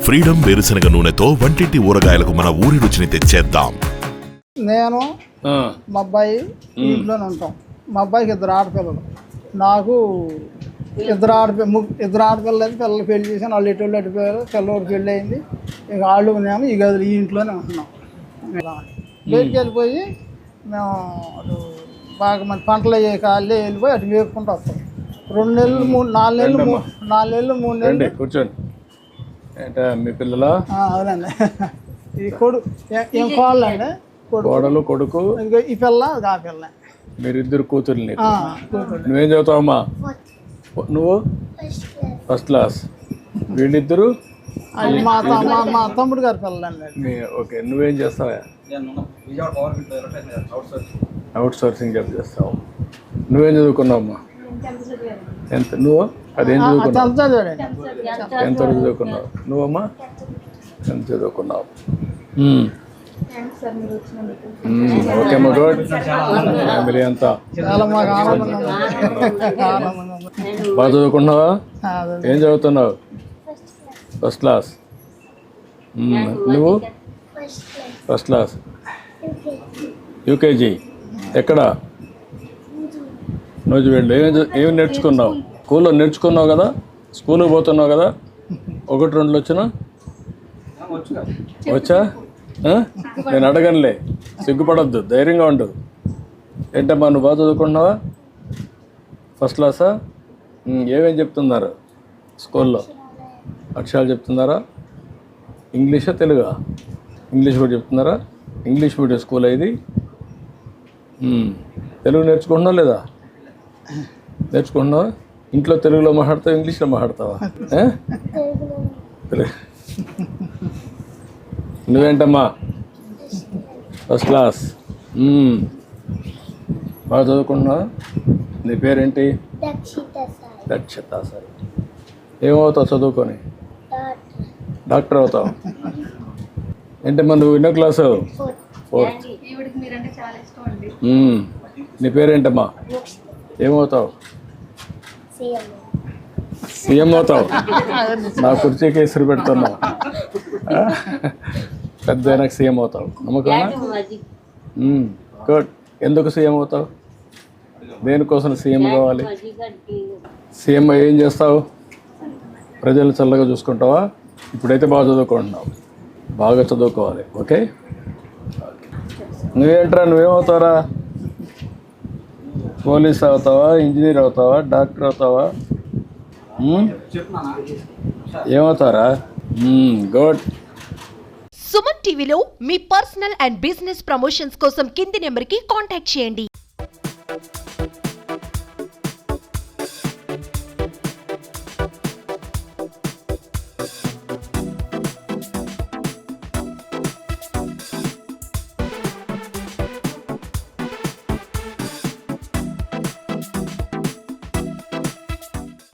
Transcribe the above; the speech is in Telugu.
ఫ్రీడమ్ వేరుశనగ నూనెతో వంటింటి ఊరగాయలకు మన ఊరి రుచిని తెచ్చేద్దాం. నేను మా అబ్బాయి ఇంట్లోనే ఉంటాం. మా అబ్బాయికి ఇద్దరు ఆడపిల్లలు, నాకు ఇద్దరు ఆడపిల్లలు అయితే పిల్లలు పెళ్లి చేసాను. వాళ్ళు ఎటు అడిపోయారు, పిల్లవాడు పెళ్ళి అయింది. ఇక వాళ్ళు మేము ఈ గదులు ఈ ఇంట్లోనే ఉంటున్నాం. బయటికి వెళ్ళిపోయి మేము అటు బాగా మంది పంటలు అయ్యే కాళ్ళే వెళ్ళిపోయి అటు వేపుకుంటూ వస్తాం. 2 నెలలు 4 నెలలు 3 నెలలు కూర్చోండి. మీ పిల్లల అవునండి. ఈ కొడుకు ఏం కోళ్ళండి, కోడలు కొడుకు, ఈ పిల్ల ఆ పిల్ల. మీరిద్దరు కూతుర్ని. నువ్వేం చదువుతావమ్మా? నువ్వు ఫస్ట్ క్లాస్. వీళ్ళిద్దరు మా తమ్ముడు గారి పిల్లలండి. ఓకే. నువ్వేం చేస్తావా? అవుట్ సోర్సింగ్ జాబ్ చేస్తావు. నువ్వేం చదువుకున్నావమ్మా? ఎంత? నువ్వు అదేం చదువుకున్నావు? ఎంత వరకు చదువుకున్నావు? నువ్వమ్మా ఎంత చదువుకున్నావు? ఓకే అమ్మా, గుడ్. ఫ్యామిలీ అంతా బాగా చదువుకున్నావా? ఏం చదువుతున్నావు? First class. నువ్వు ఫస్ట్ క్లాస్, యూకేజీ. ఎక్కడ? రోజు వెళ్ళు. ఏమి నేర్చుకున్నావు? స్కూల్లో నేర్చుకున్నావు కదా, స్కూల్కి పోతున్నావు కదా. 1-2 వచ్చినా? వచ్చా? నేను అడగనులే, సిగ్గుపడద్దు, ధైర్యంగా ఉండు. ఏంటమ్మా, నువ్వు బాగా చదువుకుంటున్నావా? ఫస్ట్ క్లాసా? ఏమేం చెప్తున్నారు స్కూల్లో? అక్షరాలు చెప్తున్నారా? ఇంగ్లీషా తెలుగా? ఇంగ్లీష్ కూడా చెప్తున్నారా? ఇంగ్లీష్ మీడియం స్కూల్ ఇది. తెలుగు నేర్చుకుంటున్నావు లేదా? నేర్చుకుంటున్నావా? ఇంట్లో తెలుగులో మాట్లాడతావా, ఇంగ్లీష్లో మాట్లాడతావా? తెలుగు. నువ్వేంటమ్మా? First class. బాగా చదువుకుంటున్నావా? నీ పేరేంటి? దక్షిత. సరే. ఏమవుతావు చదువుకొని? డాక్టర్ అవుతావు. ఏంటమ్మా, నువ్వు ఎన్నో క్లాసు? 4th. నీ పేరేంటమ్మా? ఏమవుతావు? సీఎం అవుతావు. నా కుర్చీకి ఇసురు పెడుతున్నావు. పెద్ద నాకు సీఎం అవుతావు నమ్మకమా? గుడ్. ఎందుకు సీఎం అవుతావు? దేనికోసం సీఎం కావాలి? సీఎం ఏం చేస్తావు? ప్రజలు చల్లగా చూసుకుంటావా? ఇప్పుడైతే బాగా చదువుకుంటున్నావు, బాగా చదువుకోవాలి. ఓకే. నువ్వేంట్రా, నువ్వేమవుతారా? పోలీస్ అవుతావా, ఇంజనీర్ అవుతావా, డాక్టర్ అవుతావా? ఏమవుతారా? గుడ్. సుమన్ టీవీలో మీ పర్సనల్ అండ్ బిజినెస్ ప్రమోషన్స్ కోసం కింది నెంబర్కి కాంటాక్ట్ చేయండి.